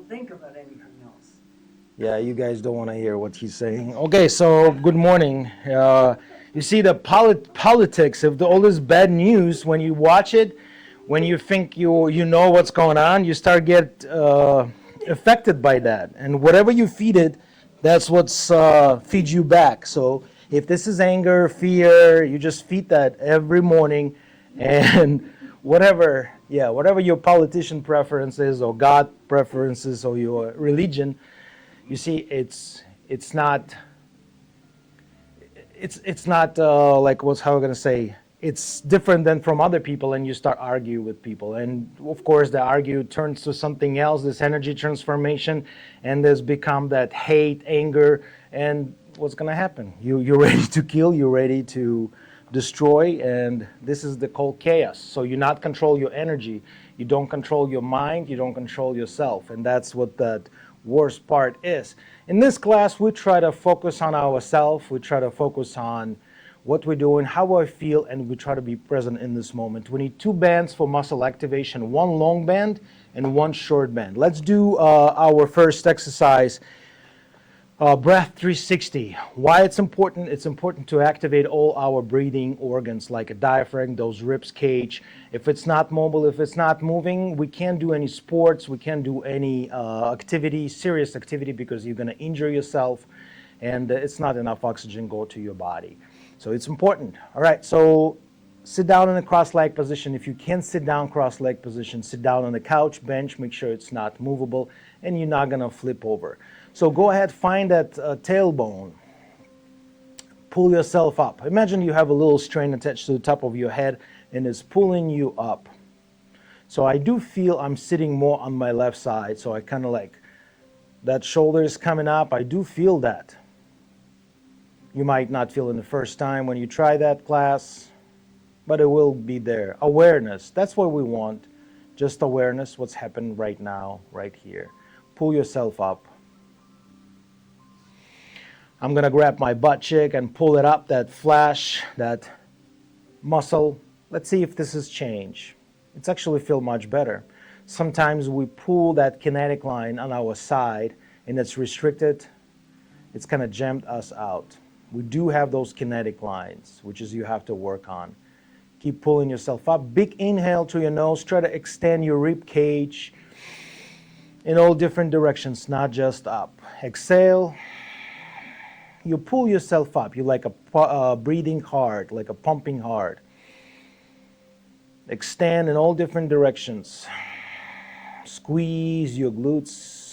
don't think about anything else. Yeah, you guys don't want to hear what he's saying. Okay, so good morning. You see the politics of all this bad news. When you watch it, when you think you know what's going on, you start get affected by that. And whatever you feed it, that's what's feeds you back. So if this is anger, fear, you just feed that every morning, and whatever your politician preferences or God preferences or your religion. You see, it's not like what's how I'm gonna say. It's different than from other people, and you start argue with people, and of course, the argue turns to something else. This energy transformation, and there's become that hate, anger, and what's gonna happen? You're ready to kill. You're ready to destroy, and this is the called chaos. So you not control your energy. You don't control your mind. You don't control yourself, and that's what that worst part is. In this class, we try to focus on ourselves. We try to focus on what we're doing, how I feel, and we try to be present in this moment. We need two bands for muscle activation, one long band and one short band. Let's do our first exercise, breath 360. Why it's important? It's important to activate all our breathing organs like a diaphragm, those ribs cage. If it's not mobile, if it's not moving, we can't do any sports, we can't do any activity, serious activity, because you're going to injure yourself and it's not enough oxygen go to your body. So it's important. All right, so sit down in a cross-leg position. If you can't sit down cross-leg position, sit down on the couch, bench, make sure it's not movable and you're not going to flip over. So go ahead, find that tailbone. Pull yourself up. Imagine you have a little strain attached to the top of your head and it's pulling you up. So I do feel I'm sitting more on my left side. So I kind of like, that shoulder is coming up. I do feel that. You might not feel it the first time when you try that class, but it will be there. Awareness, that's what we want. Just awareness, what's happening right now, right here. Pull yourself up. I'm going to grab my butt cheek and pull it up, that flash, that muscle. Let's see if this has changed. It's actually feel much better. Sometimes we pull that kinetic line on our side and it's restricted. It's kind of jammed us out. We do have those kinetic lines, which is you have to work on. Keep pulling yourself up. Big inhale through your nose. Try to extend your rib cage in all different directions, not just up. Exhale. You pull yourself up. You're like a breathing heart, like a pumping heart. Extend in all different directions. Squeeze your glutes.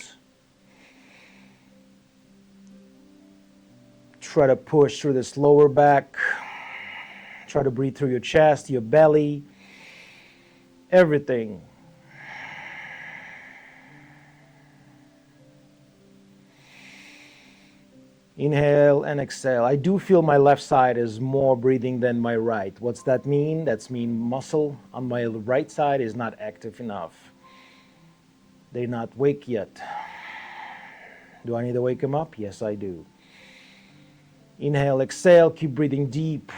Try to push through this lower back. Try to breathe through your chest, your belly, everything. Inhale and exhale. I do feel my left side is more breathing than my right. What's that mean? That's mean muscle on my right side is not active enough. They're not awake yet. Do I need to wake them up? Yes, I do. Inhale, exhale, keep breathing deep.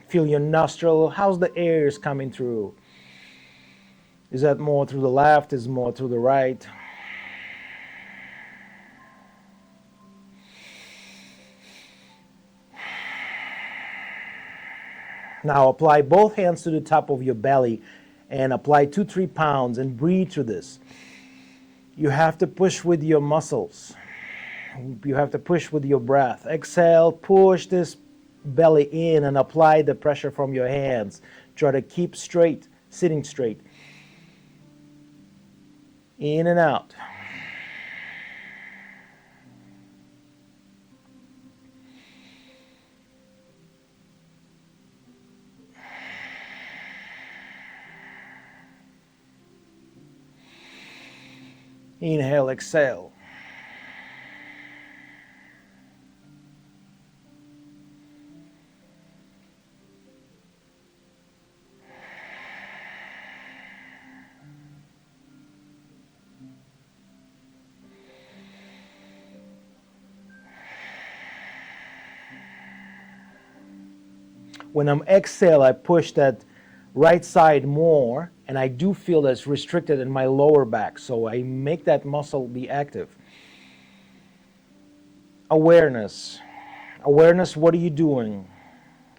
Feel your nostril. How's the air is coming through? Is that more through the left? Is more through the right? Now apply both hands to the top of your belly and apply 2-3 pounds and breathe through this. You have to push with your muscles. You have to push with your breath. Exhale, push this belly in and apply the pressure from your hands. Try to keep straight, sitting straight. In and out. Inhale, exhale. When I'm exhale, I push that right side more, and I do feel that's restricted in my lower back, so I make that muscle be active. Awareness. Awareness, what are you doing?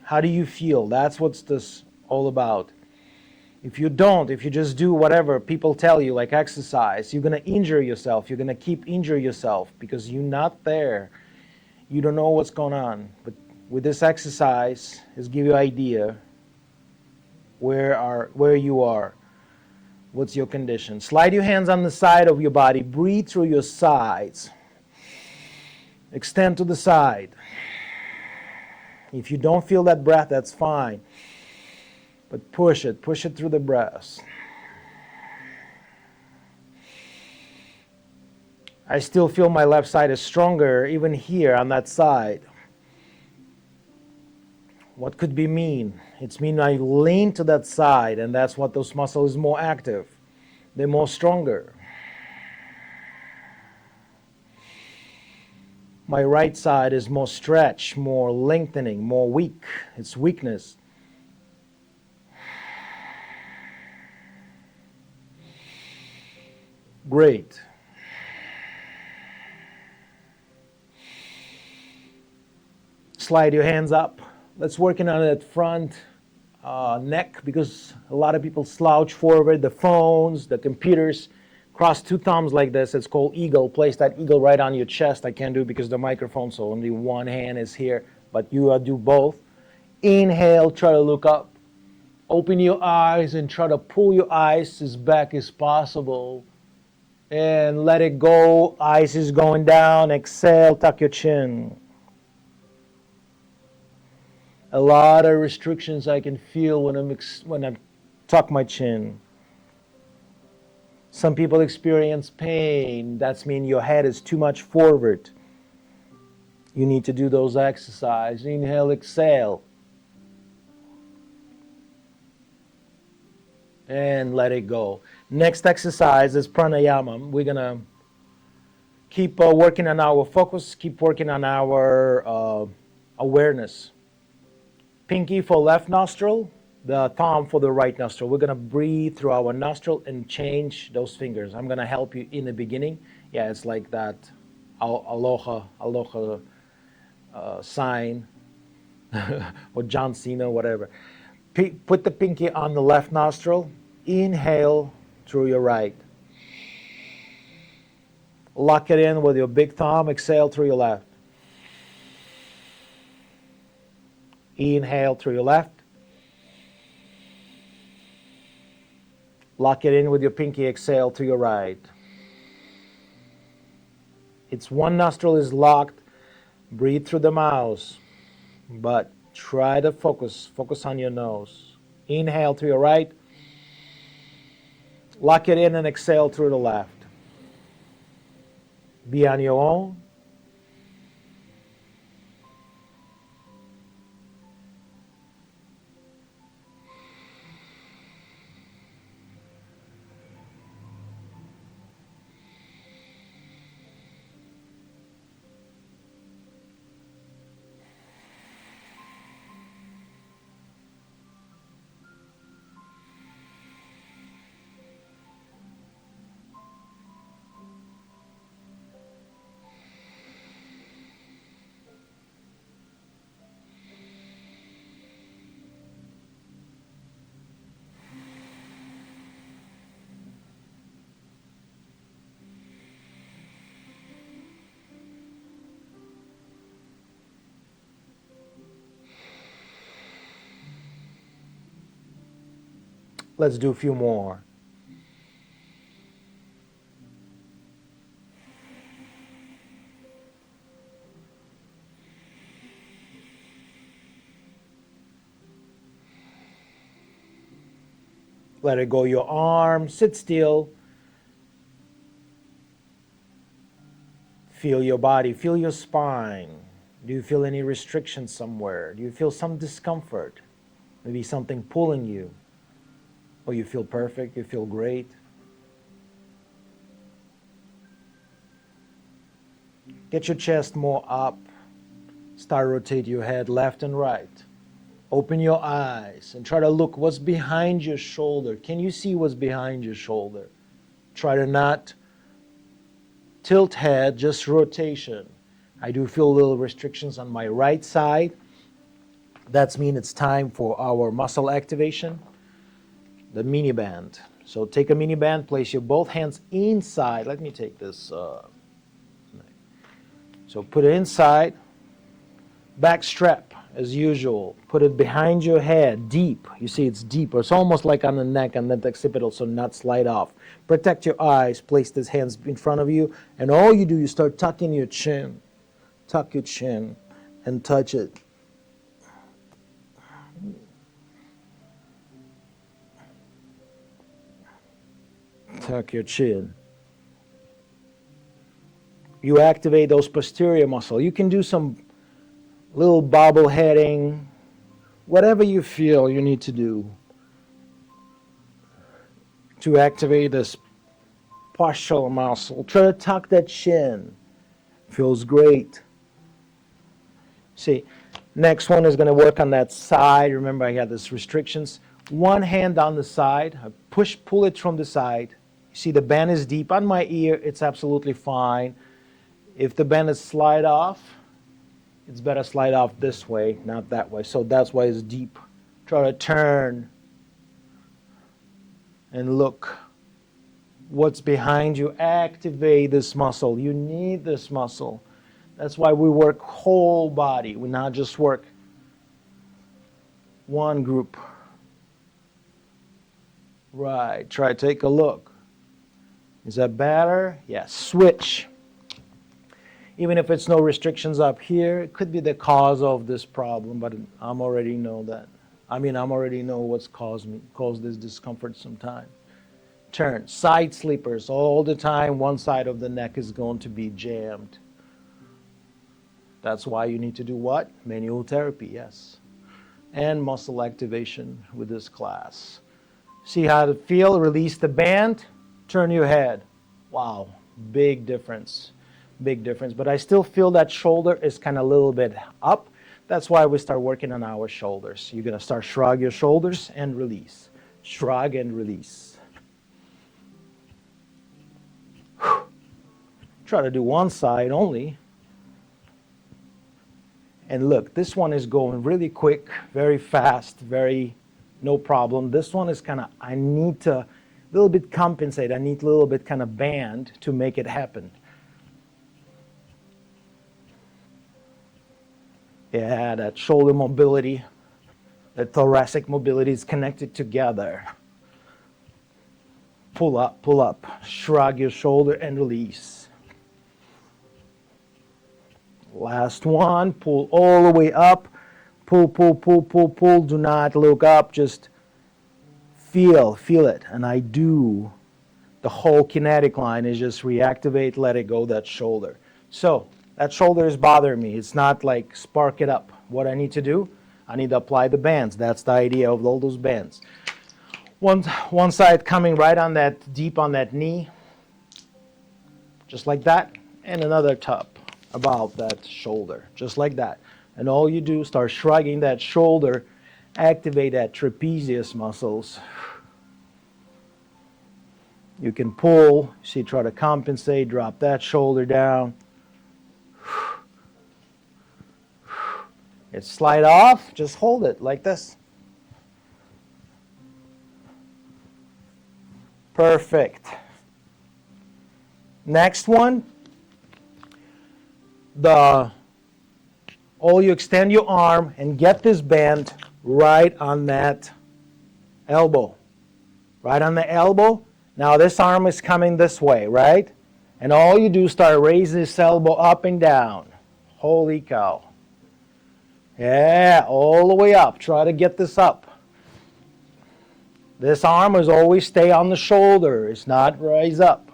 How do you feel? That's what's this all about. If you don't, if you just do whatever people tell you, like exercise, you're going to injure yourself. You're going to keep injuring yourself because you're not there. You don't know what's going on. But with this exercise, it's give you an idea where you are. What's your condition? Slide your hands on the side of your body. Breathe through your sides. Extend to the side. If you don't feel that breath, that's fine. But push it through the breath. I still feel my left side is stronger, even here on that side. What could be mean? It's mean I lean to that side, and that's what those muscles is more active. They're more stronger. My right side is more stretch, more lengthening, more weak. It's weakness. Great. Slide your hands up. Let's work on that front neck, because a lot of people slouch forward. The phones, the computers. Cross two thumbs like this. It's called eagle. Place that eagle right on your chest. I can't do because the microphone, so only one hand is here. But you do both. Inhale, try to look up. Open your eyes and try to pull your eyes as back as possible. And let it go. Eyes is going down. Exhale, tuck your chin. A lot of restrictions I can feel when I tuck my chin. Some people experience pain. That's mean your head is too much forward. You need to do those exercises. Inhale, exhale. And let it go. Next exercise is pranayama. We're going to keep working on our focus, keep working on our awareness. Pinky for left nostril, the thumb for the right nostril. We're going to breathe through our nostril and change those fingers. I'm going to help you in the beginning. Yeah, it's like that aloha sign or John Cena, whatever. Put the pinky on the left nostril. Inhale through your right. Lock it in with your big thumb. Exhale through your left. Inhale through your left. Lock it in with your pinky. Exhale to your right. It's one nostril is locked. Breathe through the mouth. But try to focus. Focus on your nose. Inhale to your right. Lock it in and exhale through the left. Be on your own. Let's do a few more. Let it go your arm. Sit still. Feel your body. Feel your spine. Do you feel any restriction somewhere? Do you feel some discomfort? Maybe something pulling you. Or you feel perfect, you feel great. Get your chest more up. Start rotate your head left and right. Open your eyes and try to look what's behind your shoulder. Can you see what's behind your shoulder? Try to not tilt head, just rotation. I do feel little restrictions on my right side. That means it's time for our muscle activation, the mini band. So take a mini band, place your both hands inside. Let me take this. So put it inside, back strap as usual. Put it behind your head, deep. You see it's deeper. It's almost like on the neck and then the occipital, so not slide off. Protect your eyes. Place these hands in front of you. And all you do, you start tucking your chin. Tuck your chin and touch it. Tuck your chin. You activate those posterior muscles. You can do some little bobbleheading, whatever you feel you need to do to activate this postural muscle. Try to tuck that chin. Feels great. See, next one is going to work on that side. Remember, I had these restrictions. One hand on the side. I pull it from the side. You see the band is deep on my ear. It's absolutely fine. If the band is slide off, it's better slide off this way, not that way. So that's why it's deep. Try to turn and look what's behind you. Activate this muscle. You need this muscle. That's why we work whole body. We not just work one group. Right. Try to take a look. Is that better? Yes. Switch. Even if it's no restrictions up here, it could be the cause of this problem, but I'm already know that. I'm already know what's caused this discomfort sometime. Turn. Side sleepers. All the time, one side of the neck is going to be jammed. That's why you need to do what? Manual therapy, yes. And muscle activation with this class. See how to feel? Release the band. Turn your head. Wow, big difference. Big difference. But I still feel that shoulder is kind of a little bit up. That's why we start working on our shoulders. You're going to start shrug your shoulders and release. Shrug and release. Try to do one side only. And look, this one is going really quick, very fast, no problem. This one is kind of, I need to a little bit compensate. I need a little bit kind of band to make it happen. Yeah, that shoulder mobility, that thoracic mobility is connected together. Pull up, shrug your shoulder and release. Last one, pull all the way up. Pull. Do not look up, just feel it. And I do. The whole kinetic line is just reactivate, let it go, that shoulder. So, that shoulder is bothering me. It's not like spark it up. What I need to do, I need to apply the bands. That's the idea of all those bands. One side coming right on that, deep on that knee. Just like that. And another top about that shoulder. Just like that. And all you do, start shrugging that shoulder. Activate that trapezius muscles. You can pull. See, try to compensate. Drop that shoulder down. It slide off, just hold it like this. Perfect. Next one. You extend your arm and get this band right on that elbow. Right on the elbow. Now this arm is coming this way, right? And all you do is start raising this elbow up and down. Holy cow. Yeah, all the way up. Try to get this up. This arm is always stay on the shoulder. It's not rise up.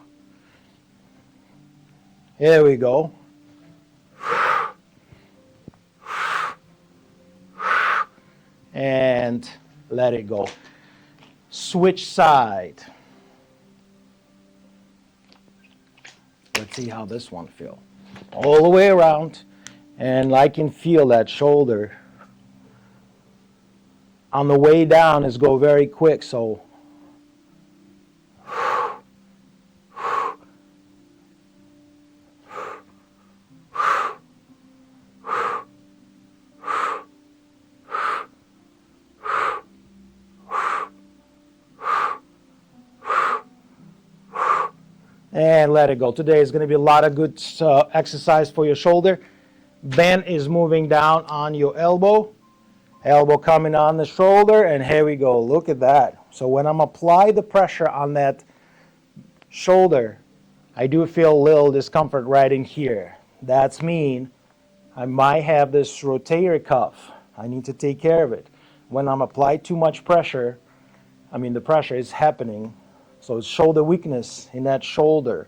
Here we go. And let it go. Switch side. Let's see how this one feels. All the way around. And I can feel that shoulder. On the way down is go very quick, so and let it go. Today is going to be a lot of good exercise for your shoulder. Bend is moving down on your elbow. Elbow coming on the shoulder, and here we go. Look at that. So when I'm apply the pressure on that shoulder, I do feel a little discomfort right in here. That's mean I might have this rotator cuff. I need to take care of it. When I'm applying too much pressure, the pressure is happening. So it's shoulder weakness in that shoulder.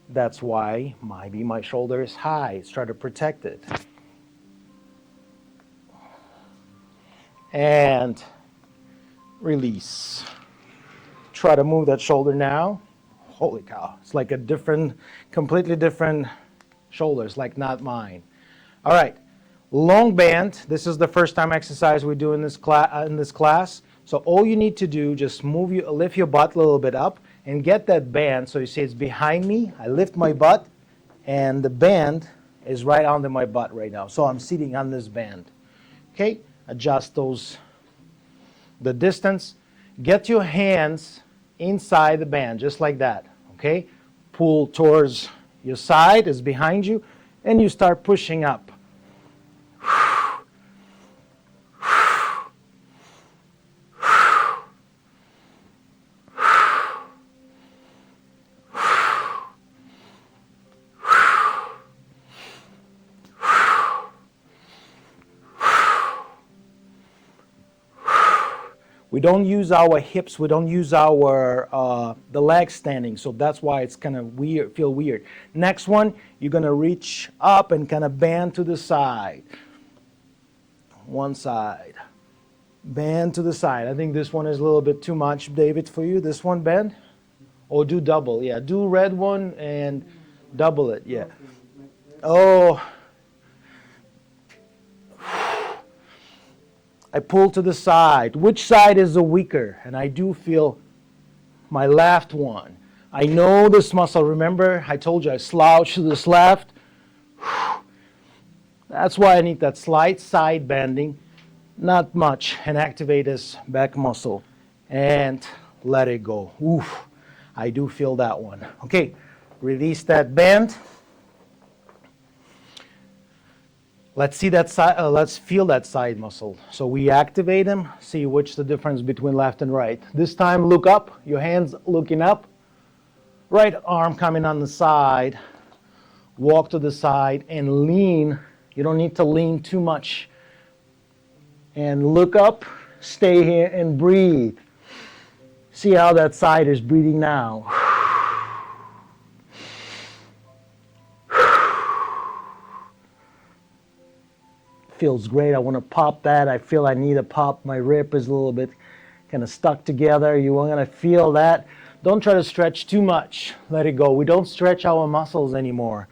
That's why maybe my shoulder is high. It's trying to protect it. And release. Try to move that shoulder now. Holy cow. It's like a completely different shoulder. It's like not mine. All right. Long band. This is the first time exercise we do in this class. So all you need to do, just lift your butt a little bit up and get that band. So you see it's behind me. I lift my butt and the band is right under my butt right now. So I'm sitting on this band. Okay, adjust the distance. Get your hands inside the band, just like that. Okay, pull towards your side, is behind you, and you start pushing up. We don't use our hips, we don't use the legs standing, so that's why it's kind of weird, feel weird. Next one, you're going to reach up and kind of bend to the side. One side. Bend to the side. I think this one is a little bit too much, David, for you. This one bend? Or do double, yeah. Do red one and double it, yeah. Oh. I pull to the side. Which side is the weaker? And I do feel my left one. I know this muscle. Remember, I told you I slouch to this left. That's why I need that slight side bending. Not much. And activate this back muscle. And let it go. Oof. I do feel that one. Okay. Release that bend. Let's see that side. Let's feel that side muscle. So we activate them. See which the difference between left and right. This time, look up. Your hands looking up. Right arm coming on the side. Walk to the side and lean. You don't need to lean too much. And look up. Stay here and breathe. See how that side is breathing now. Feels great. I want to pop that. I feel I need a pop. My rib is a little bit kind of stuck together. You want to feel that. Don't try to stretch too much. Let it go. We don't stretch our muscles anymore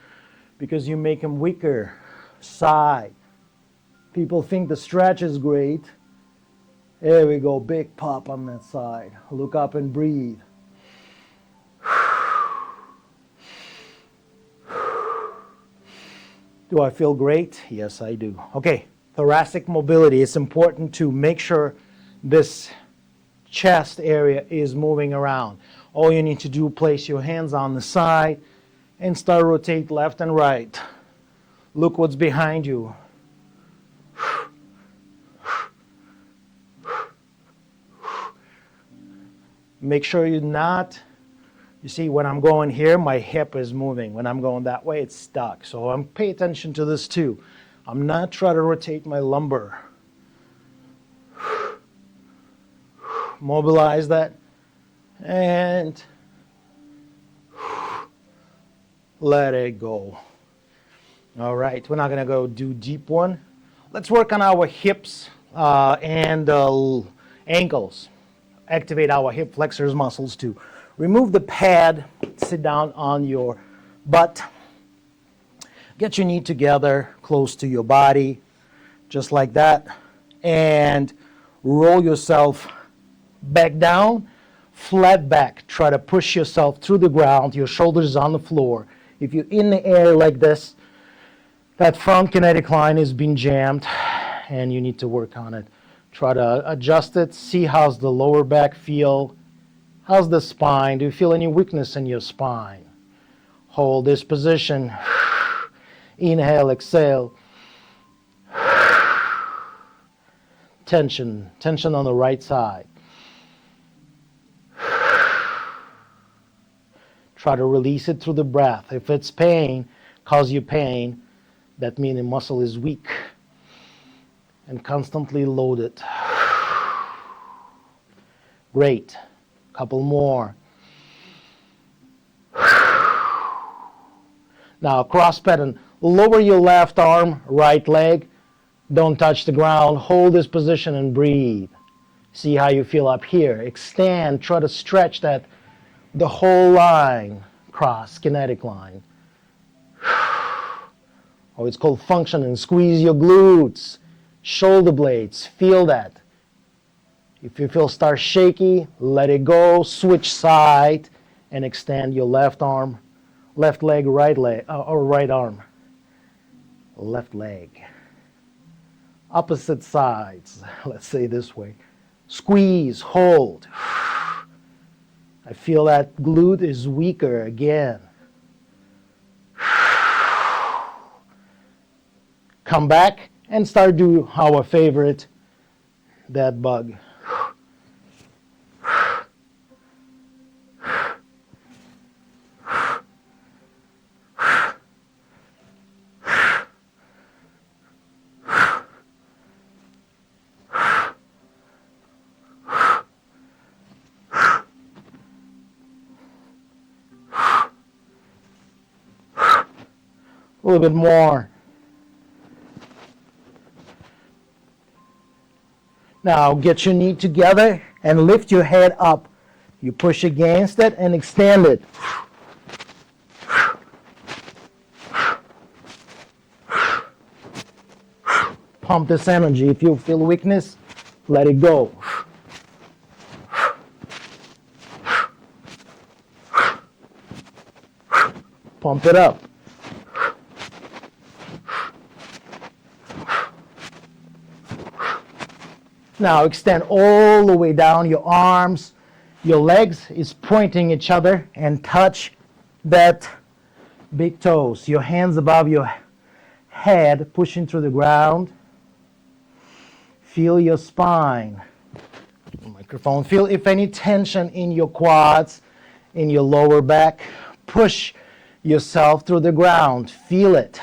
because you make them weaker. Side. People think the stretch is great. There we go. Big pop on that side. Look up and breathe. Do I feel great? Yes, I do. Okay, thoracic mobility. It's important to make sure this chest area is moving around. All you need to do, place your hands on the side and start rotate left and right. Look what's behind you. Make sure you're not. You see, when I'm going here, my hip is moving. When I'm going that way, it's stuck. So pay attention to this too. I'm not trying to rotate my lumbar. Mobilize that. And let it go. All right, we're not going to go do deep one. Let's work on our hips and ankles. Activate our hip flexors muscles too. Remove the pad, sit down on your butt. Get your knee together, close to your body, just like that. And Roll yourself back down, flat back. Try to push yourself through the ground, your shoulders on the floor. If you're in the air like this, that front kinetic line is being jammed and you need to work on it. Try to adjust it, see how's the lower back feel, how's the spine, do you feel any weakness in your spine? Hold this position, inhale, exhale. Tension on the right side. Try to release it through the breath. If it's pain, cause you pain, that means the muscle is weak. And constantly load it. Great. Couple more. Now, cross pattern. Lower your left arm, right leg. Don't touch the ground. Hold this position and breathe. See how you feel up here. Extend. Try to stretch that, the whole line, cross, kinetic line. Oh, it's called functioning. Squeeze your glutes, shoulder blades. Feel that. If you feel start shaky, let it go. Switch side and extend your left arm, left leg, or right arm, left leg. Opposite sides, let's say this way. Squeeze, hold. I feel that glute is weaker again. Come back and start do our favorite, that bug. A little bit more. Now get your knee together and lift your head up. You push against it and extend it. Pump this energy. If you feel weakness, let it go. Pump it up. Now extend all the way down your arms. Your legs is pointing each other and touch that big toes. Your hands above your head pushing through the ground. Feel your spine. Microphone. Feel if any tension in your quads, in your lower back. Push yourself through the ground. Feel it.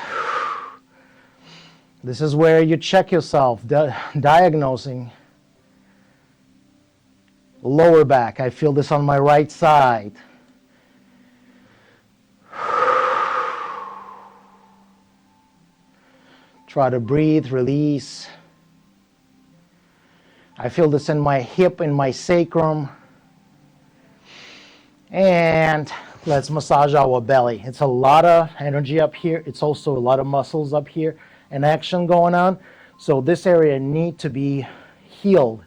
This is where you check yourself, diagnosing. Lower back, I feel this on my right side. Try to breathe, release. I feel this in my hip, in my sacrum. And let's massage our belly. It's a lot of energy up here. It's also a lot of muscles up here and action going on. So this area needs to be healed.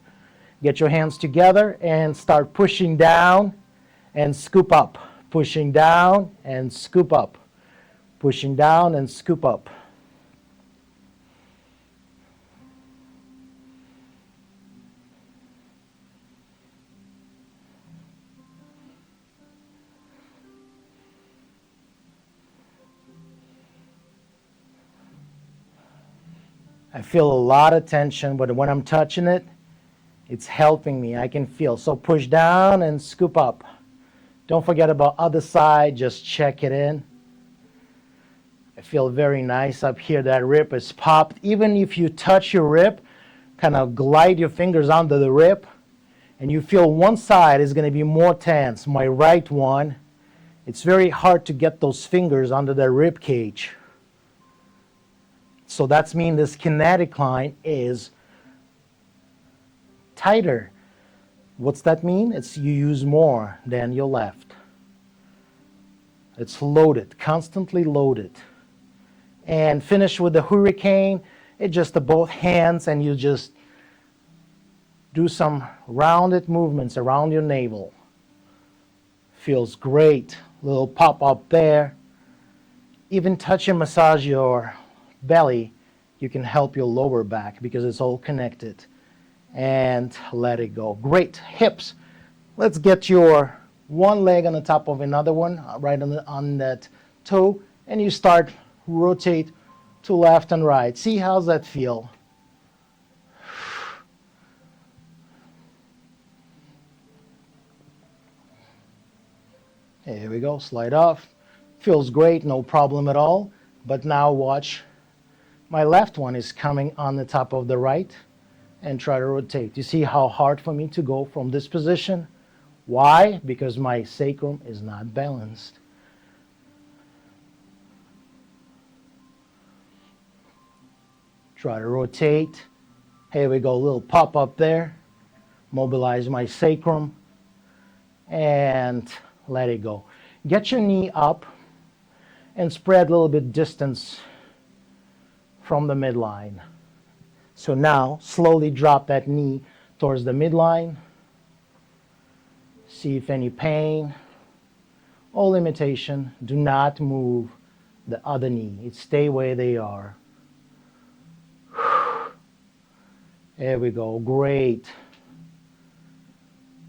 Get your hands together and start pushing down and scoop up. Pushing down and scoop up. Pushing down and scoop up. I feel a lot of tension, but when I'm touching it, it's helping me. I can feel. So push down and scoop up. Don't forget about other side. Just check it in. I feel very nice up here. That rib is popped. Even if you touch your rib, kind of glide your fingers under the rib, and you feel one side is going to be more tense. My right one, it's very hard to get those fingers under the rib cage. So that's mean this kinetic line is tighter. What's that mean? It's you use more than your left. It's loaded, constantly loaded. And finish with the hurricane. It's just the both hands and you just Do some rounded movements around your navel. Feels great. Little pop up there. Even touch and massage your belly. You can help your lower back because it's all connected. And let it go. Great. Hips. Let's get your one leg on the top of another one, right on that toe, and you start rotate to left and right. See how's that feel? Here we go. Slide off. Feels great, no problem at all. But now watch. My left one is coming on the top of the right, and try to rotate. You see how hard for me to go from this position? Why? Because my sacrum is not balanced. Try to rotate. Here we go, a little pop up there. Mobilize my sacrum and let it go. Get your knee up and spread a little bit distance from the midline. So now slowly drop that knee towards the midline. See if any pain or limitation. Do not move the other knee. It stay where they are. There we go. Great.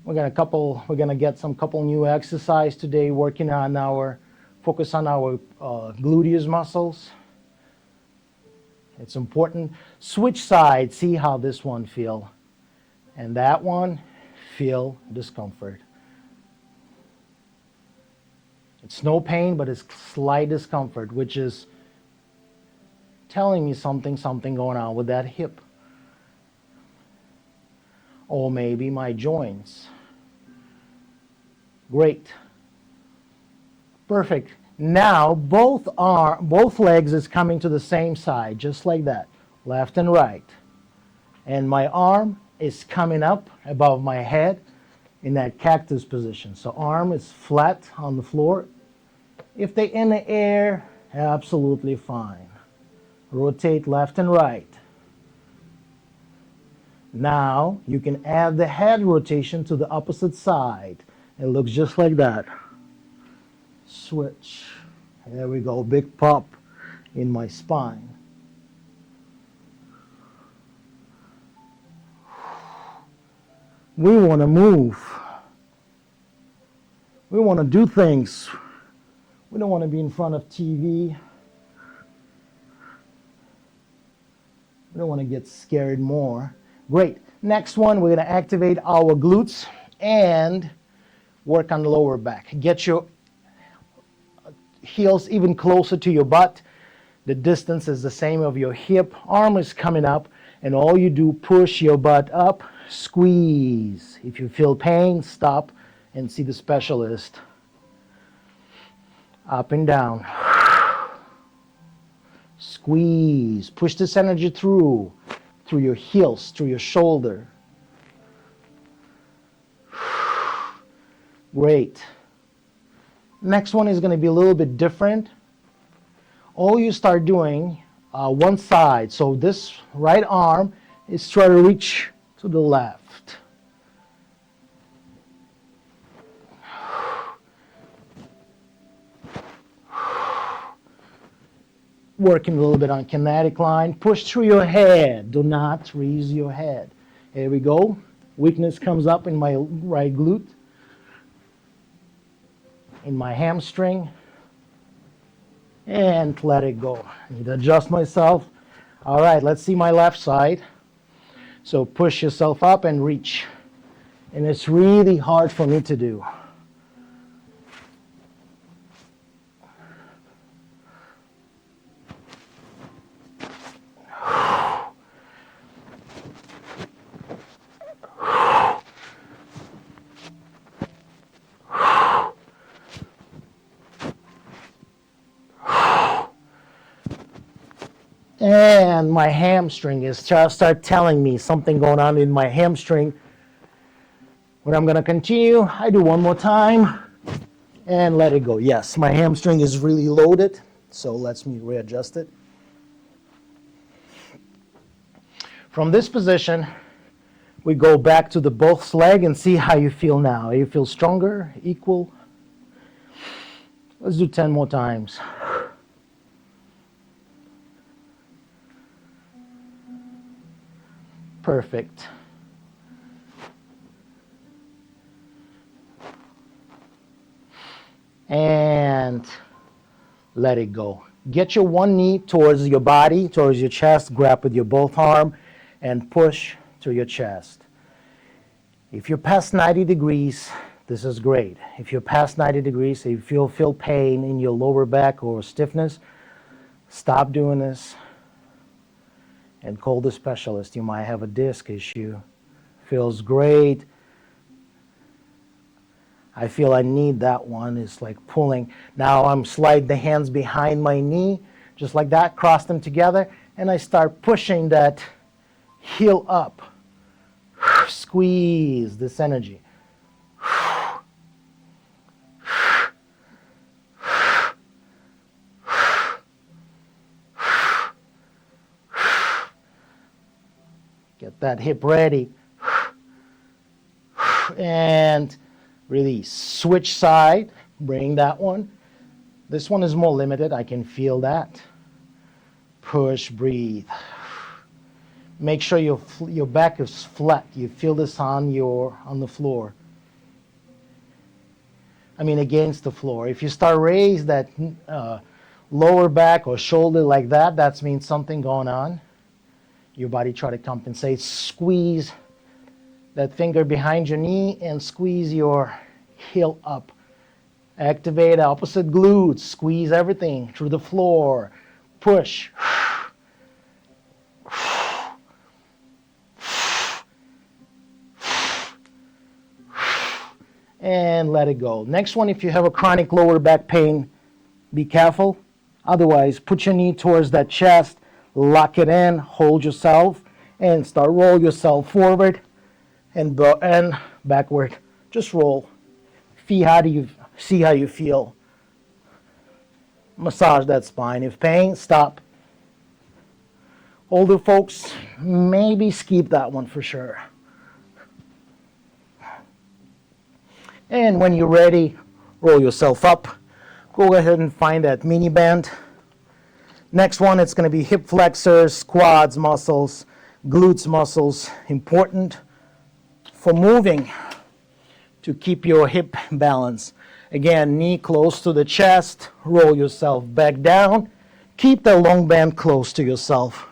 We're gonna get some couple new exercise today, working on our focus on our gluteus muscles. It's important. Switch sides. See how this one feel, and that one feel discomfort. It's no pain, but it's slight discomfort, which is telling me something going on with that hip. Or maybe my joints. Great. Perfect. Now both legs is coming to the same side, just like that, left and right. And my arm is coming up above my head in that cactus position. So arm is flat on the floor. If they in the air, absolutely fine. Rotate left and right. Now you can add the head rotation to the opposite side. It looks just like that. Switch. There we go. Big pop in my spine. We want to move. We want to do things. We don't want to be in front of TV. We don't want to get scared more. Great. Next one, we're going to activate our glutes and work on the lower back. Get your heels even closer to your butt. The distance is the same of your hip. Arm is coming up, and all you do, push your butt up, squeeze. If you feel pain, stop and see the specialist. Up and down. Squeeze. Push this energy through your heels, through your shoulder. Great. Next one is going to be a little bit different. All you start doing one side. So this right arm is try to reach to the left. Working a little bit on kinetic line. Push through your head. Do not raise your head. Here we go. Weakness comes up in my right glute, in my hamstring, and let it go. I need to adjust myself. All right, let's see my left side. So push yourself up and reach. And it's really hard for me to do. And my hamstring is just start telling me something going on in my hamstring. When I'm going to continue, I do one more time and let it go. Yes, my hamstring is really loaded, so let's me readjust it. From this position, We go back to the both leg and see how you feel now. You feel stronger, equal? Let's do 10 more times. Perfect. And let it go. Get your one knee towards your body, towards your chest, grab with your both arm, and push to your chest. If you're past 90 degrees, this is great. If you're past 90 degrees, if you feel pain in your lower back or stiffness, stop doing this and call the specialist. You might have a disc issue. Feels great. I feel I need that one. It's like pulling. Now I'm slide the hands behind my knee, just like that, cross them together, and I start pushing that heel up. Squeeze this energy. Get that hip ready. And release. Switch side. Bring that one. This one is more limited. I can feel that. Push, breathe. Make sure your back is flat. You feel this on the floor. I mean against the floor. If you start raise that lower back or shoulder like that, that means something going on. Your body try to compensate. Squeeze that finger behind your knee and squeeze your heel up. Activate opposite glutes. Squeeze everything through the floor. Push. And let it go. Next one, if you have a chronic lower back pain, be careful. Otherwise, put your knee towards that chest, lock it in, hold yourself, and start roll yourself forward and backward. Just roll. See how you feel. Massage that spine. If pain, stop. Older folks, maybe skip that one for sure. And when you're ready, roll yourself up. Go ahead and find that mini band. Next one, it's going to be hip flexors, quads muscles, glutes muscles. Important for moving to keep your hip balance. Again, knee close to the chest. Roll yourself back down. Keep the long band close to yourself.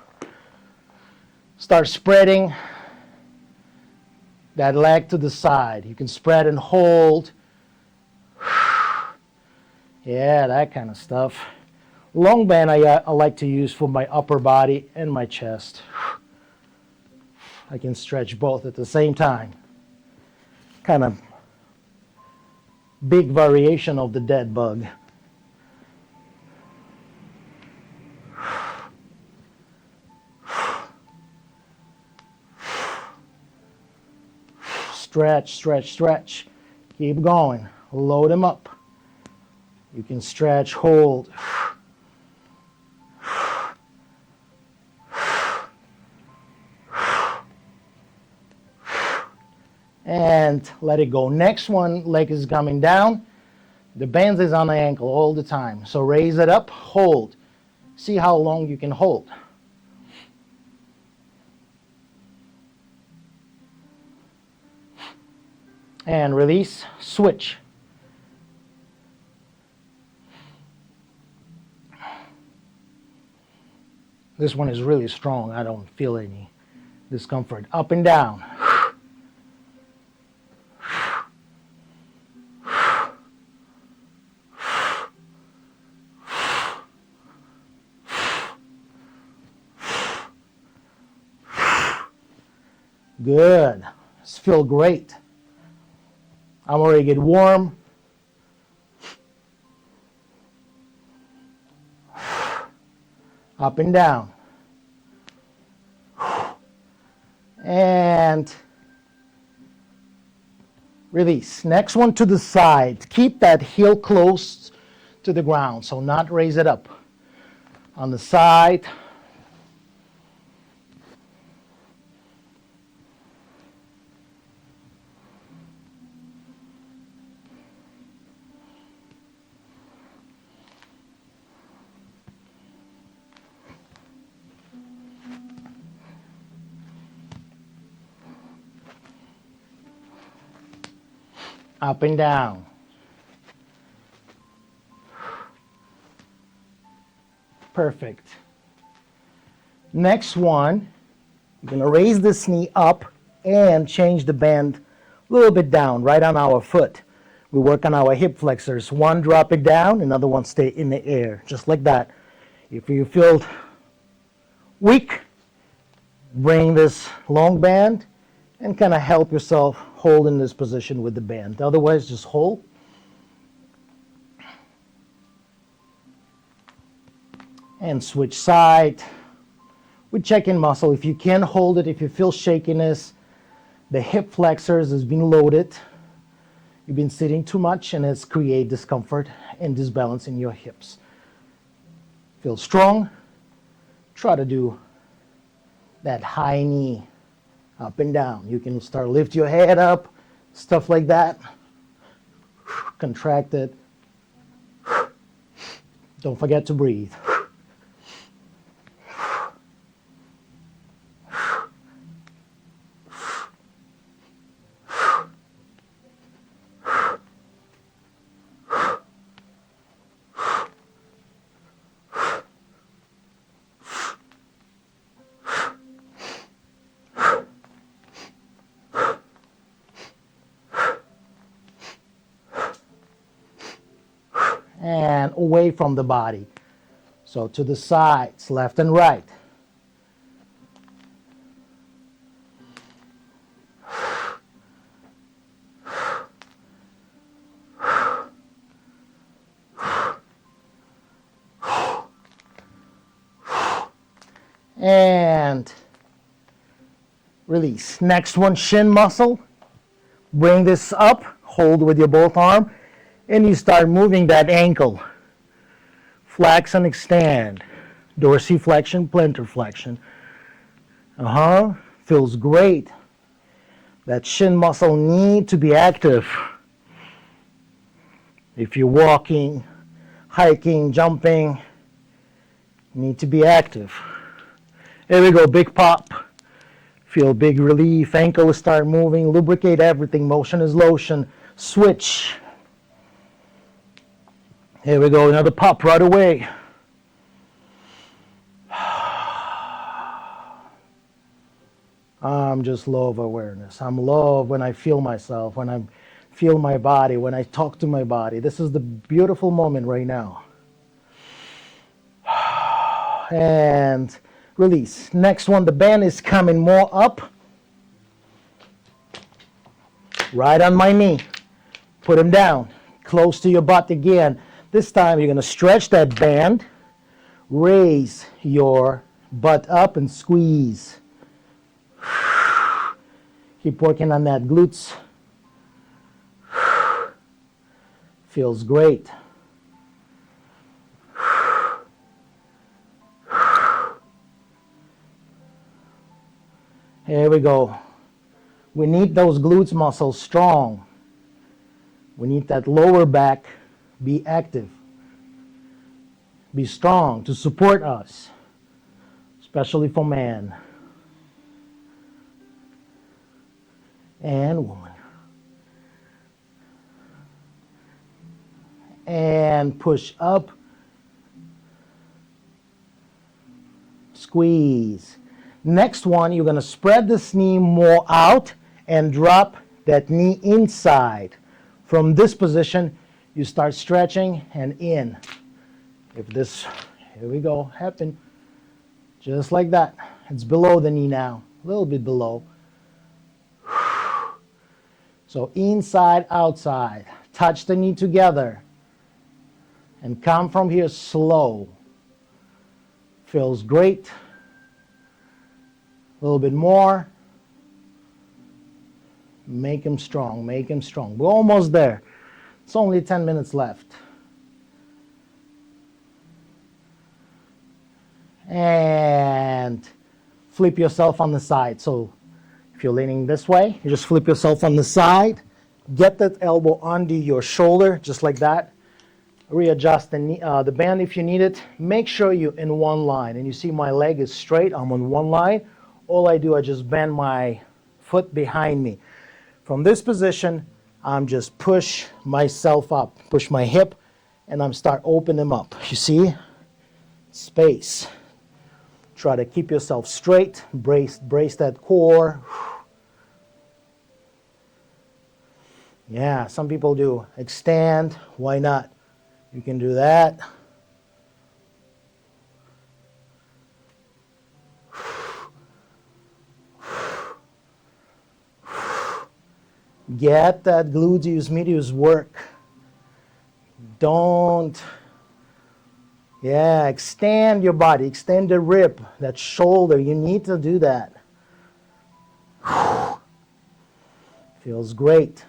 Start spreading that leg to the side. You can spread and hold. Yeah, that kind of stuff. Long band I like to use for my upper body and my chest. I can stretch both at the same time. Kind of big variation of the dead bug. Stretch, stretch, stretch. Keep going. Load them up. You can stretch, hold. And let it go. Next one, leg is coming down. The band is on the ankle all the time. So raise it up, hold. See how long you can hold. And release, switch. This one is really strong. I don't feel any discomfort. Up and down. Good. This feels great. I'm already getting warm. Up and down. And release. Next one to the side. Keep that heel close to the ground, so not raise it up. On the side. Up and down. Perfect. Next one, you're going to raise this knee up and change the bend a little bit down, right on our foot. We work on our hip flexors. One, drop it down, another one stay in the air, just like that. If you feel weak, bring this long band and kind of help yourself hold in this position with the band. Otherwise, just hold. And switch side. We check in muscle. If you can hold it, if you feel shakiness, the hip flexors has been loaded. You've been sitting too much and it's create discomfort and disbalance in your hips. Feel strong. Try to do that high knee up and down. You can start lift your head up, stuff like that. Contract it. Don't forget to breathe. And away from the body. So to the sides, left and right. And release. Next one, shin muscle. Bring this up, hold with your both arm. And you start moving that ankle. Flex and extend. Dorsiflexion, plantar flexion. Feels great. That shin muscle need to be active. If you're walking, hiking, jumping, you need to be active. Here we go, big pop. Feel big relief. Ankle start moving. Lubricate everything. Motion is lotion. Switch. Here we go, another pop right away. I'm just love awareness. I'm love when I feel myself, when I feel my body, when I talk to my body. This is the beautiful moment right now. And release. Next one, the band is coming more up. Right on my knee. Put him down, close to your butt again. This time you're going to stretch that band, raise your butt up and squeeze. Keep working on that glutes. Feels great. Here we go. We need those glutes muscles strong. We need that lower back be active. Be strong to support us, especially for man and woman. And push up, squeeze. Next one, you're going to spread this knee more out and drop that knee inside. From this position, you start stretching and in. If this, here we go, happen. Just like that. It's below the knee now, a little bit below. So inside, outside. Touch the knee together. And come from here slow. Feels great. A little bit more. Make him strong, make him strong. We're almost there. It's only 10 minutes left. And flip yourself on the side. So if you're leaning this way, you just flip yourself on the side. Get that elbow under your shoulder, just like that. Readjust the band if you need it. Make sure you're in one line. And you see my leg is straight. I'm on one line. All I do, I just bend my foot behind me. From this position, I'm just push myself up, push my hip, and I'm start opening them up. You see? Space. Try to keep yourself straight, brace that core. Yeah, some people do extend. Why not? You can do that. Get that gluteus medius work. Don't. Yeah, extend your body, extend the rib, that shoulder. You need to do that. Feels great.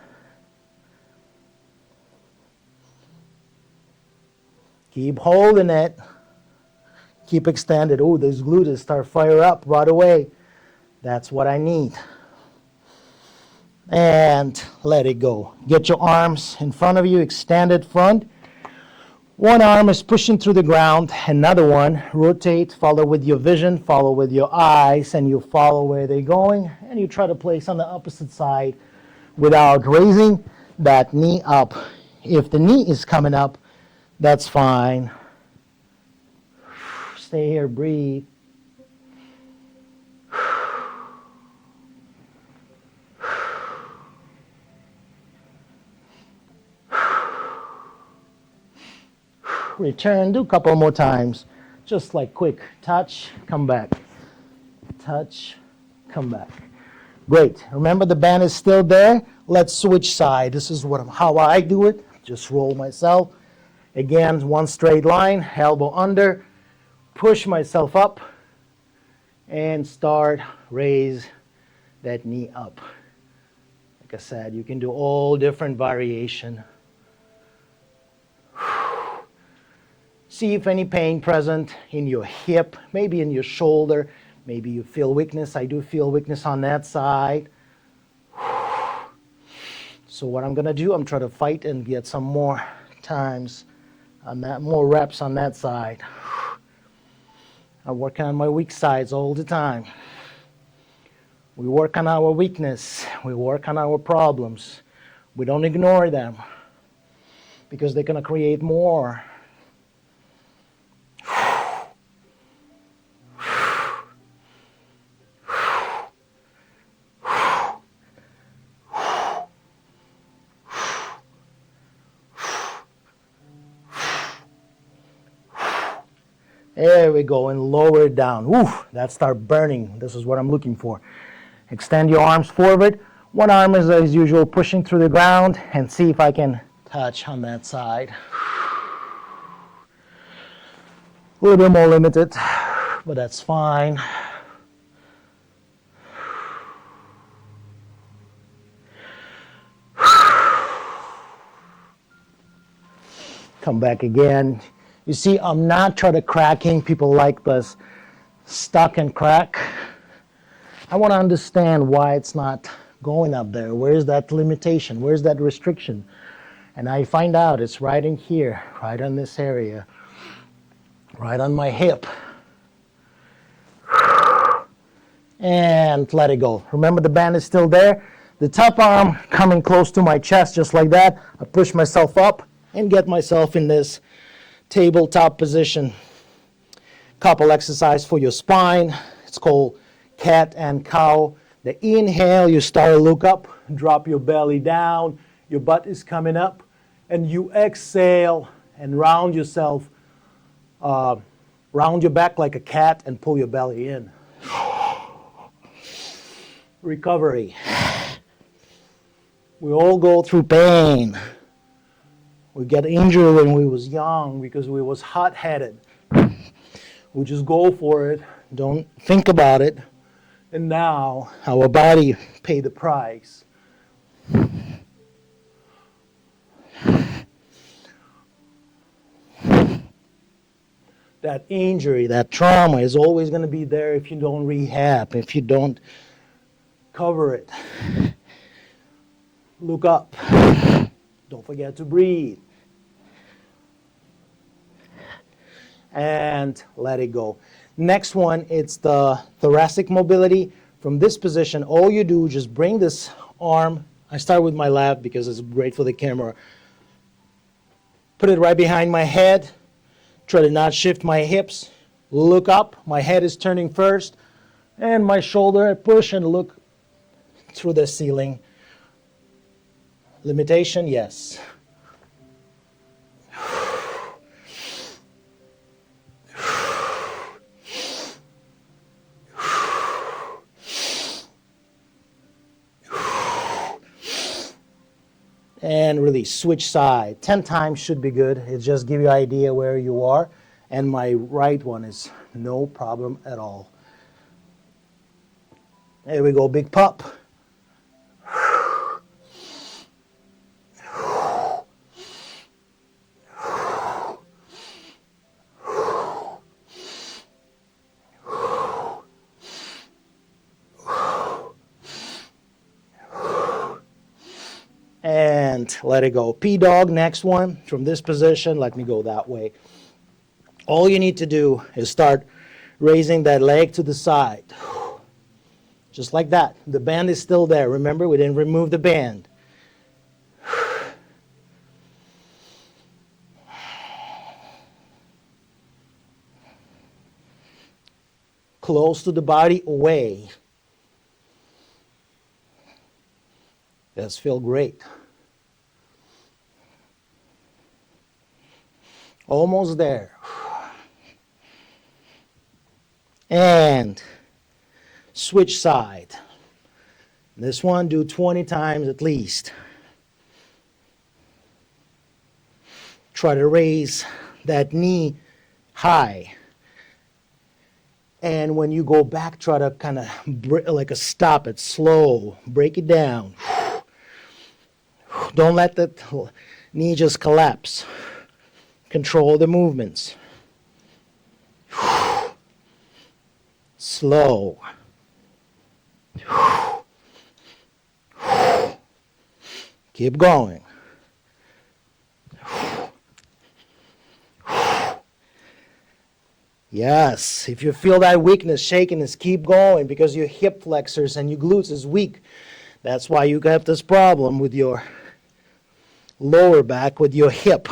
Keep holding it. Keep extended. Oh, those glutes start fire up right away. That's what I need. And let it go. Get your arms in front of you, extended front. One arm is pushing through the ground, another one, rotate, follow with your vision, follow with your eyes, and you follow where they're going, and you try to place on the opposite side without raising that knee up. If the knee is coming up, that's fine. Stay here, breathe. Return, do a couple more times. Just like quick touch, come back. Touch, come back. Great. Remember the band is still there. Let's switch side. This is how I do it. Just roll myself. Again, one straight line, elbow under. Push myself up and start raise that knee up. Like I said, you can do all different variation. See if any pain present in your hip, maybe in your shoulder, maybe you feel weakness. I do feel weakness on that side. So what I'm gonna do, I'm trying to fight and get some more times on that, more reps on that side. I work on my weak sides all the time. We work on our weakness. We work on our problems. We don't ignore them because they're gonna create more. There we go, and lower it down. Woo, that start burning. This is what I'm looking for. Extend your arms forward. One arm is, as usual, pushing through the ground, and see if I can touch on that side. A little bit more limited, but that's fine. Come back again. You see, I'm not trying to cracking. People like this stuck and crack. I want to understand why it's not going up there. Where's that limitation? Where's that restriction? And I find out it's right in here, right in this area, right on my hip. And let it go. Remember, the band is still there. The top arm coming close to my chest, just like that. I push myself up and get myself in this tabletop position. Couple exercise for your spine. It's called cat and cow. The inhale, you start to look up, drop your belly down, your butt is coming up, and you exhale and round yourself, round your back like a cat and pull your belly in. Recovery. We all go through pain. We get injured when we was young because we was hot-headed. We just go for it, don't think about it, and now our body pay the price. That injury, that trauma is always going to be there if you don't rehab, if you don't cover it. Look up. Don't forget to breathe. And let it go. Next one, it's the thoracic mobility. From this position, all you do is just bring this arm I start with my left because it's great for the camera. Put it right behind my head. Try to not shift my hips. Look up. My head is turning first. And my shoulder, I push and look through the ceiling. Limitation, yes. And release. Switch side. 10 times should be good. It just gives you an idea where you are. And my right one is no problem at all. There we go, big pop. And let it go. P-dog, next one. From this position, let me go that way. All you need to do is start raising that leg to the side. Just like that. The band is still there. Remember, we didn't remove the band. Close to the body, away. Does feel great. Almost there. And switch side. This one, do 20 times at least. Try to raise that knee high. And when you go back, try to kind of like a stop it, slow, break it down. Don't let the knee just collapse. Control the movements. Slow. Keep going. Yes, if you feel that weakness, shakiness, keep going because your hip flexors and your glutes is weak. That's why you have this problem with your lower back, with your hip.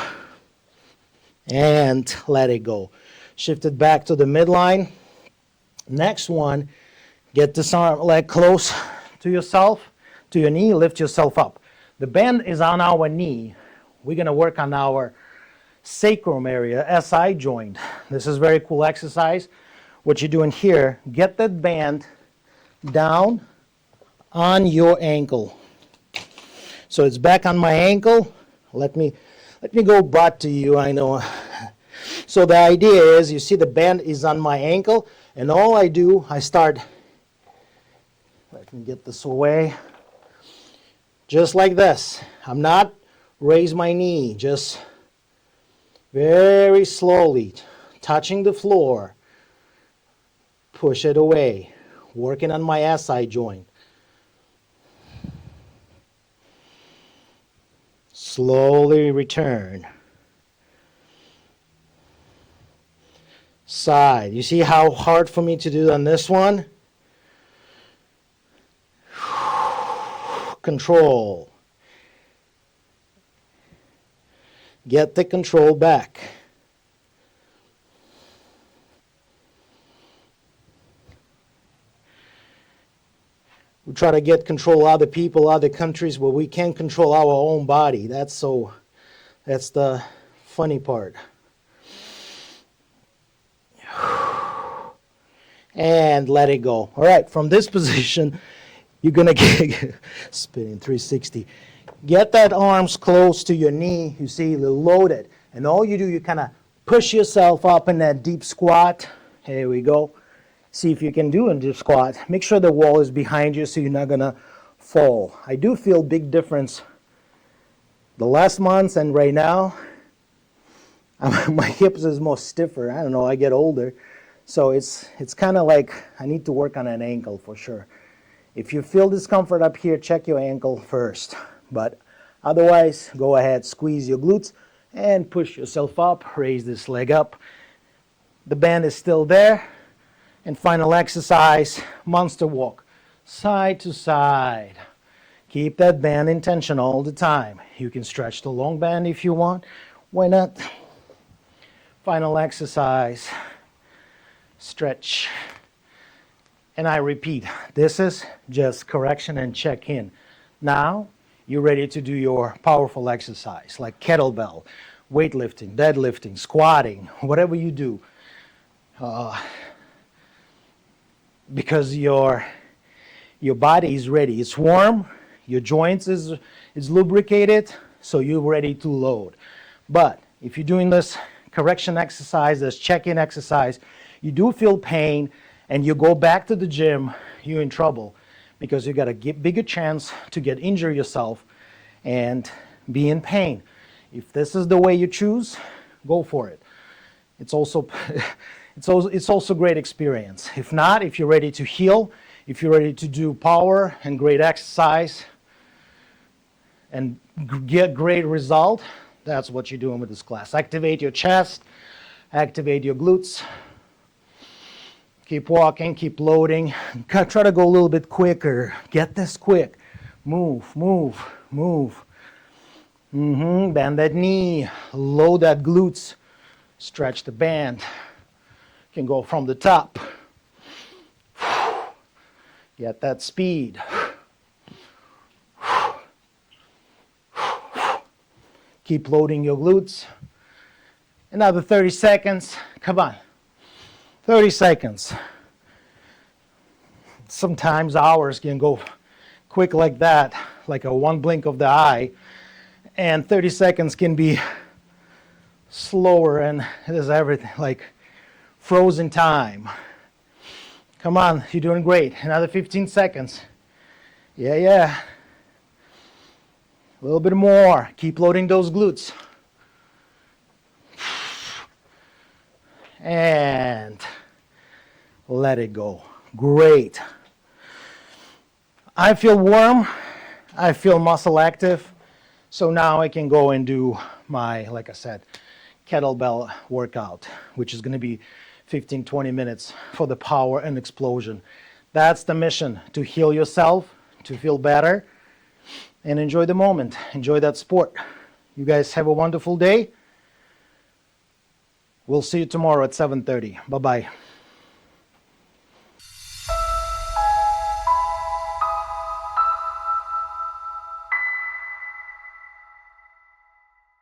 And let it go. Shift it back to the midline. Next one, get this arm leg close to yourself, to your knee, lift yourself up. The band is on our knee. We're going to work on our sacrum area, SI joint. This is very cool exercise. What you're doing here, get that band down on your ankle. So it's back on my ankle. Let me go butt to you, I know. So the idea is, you see the band is on my ankle, and all I do, I start, let me get this away, just like this. I'm not raise my knee, just very slowly, touching the floor, push it away, working on my SI joint. Slowly return. Side. You see how hard for me to do on this one? Control. Get the control back. We try to get control of other people, other countries, but we can't control our own body. That's the funny part. And let it go. All right, from this position, you're going to get spinning 360. Get that arms close to your knee. You see, loaded. And all you do, you kind of push yourself up in that deep squat. Here we go. See if you can do a deep squat. Make sure the wall is behind you so you're not going to fall. I do feel big difference the last months and right now. My hips is more stiffer. I don't know, I get older. So it's kind of like I need to work on an ankle for sure. If you feel discomfort up here, check your ankle first. But otherwise, go ahead, squeeze your glutes and push yourself up. Raise this leg up. The band is still there. And final exercise, monster walk. Side to side. Keep that band in tension all the time. You can stretch the long band if you want. Why not? Final exercise. Stretch. And I repeat, this is just correction and check-in. Now, you're ready to do your powerful exercise, like kettlebell, weightlifting, deadlifting, squatting, whatever you do. Because your body is ready. It's warm, your joints is lubricated, so you're ready to load. But if you're doing this correction exercise, this check-in exercise, you do feel pain, and you go back to the gym, you're in trouble, because you got a bigger chance to get injure yourself and be in pain. If this is the way you choose, go for it. It's also great experience. If not, if you're ready to heal, if you're ready to do power and great exercise and get great result, that's what you're doing with this class. Activate your chest, activate your glutes. Keep walking, keep loading. Try to go a little bit quicker. Get this quick. Move, move, move. Bend that knee, load that glutes, stretch the band. You can go from the top. Get that speed. Keep loading your glutes. Another 30 seconds. Come on. 30 seconds. Sometimes hours can go quick like that, like a one blink of the eye. And 30 seconds can be slower, and it is everything, like frozen time. Come on, you're doing great. Another 15 seconds. Yeah. A little bit more. Keep loading those glutes. And let it go. Great. I feel warm. I feel muscle active. So now I can go and do my, like I said, kettlebell workout, which is going to be 15-20 minutes for the power and explosion. That's the mission, to heal yourself, to feel better, and enjoy the moment. Enjoy that sport. You guys have a wonderful day. We'll see you tomorrow at 7:30. Bye-bye.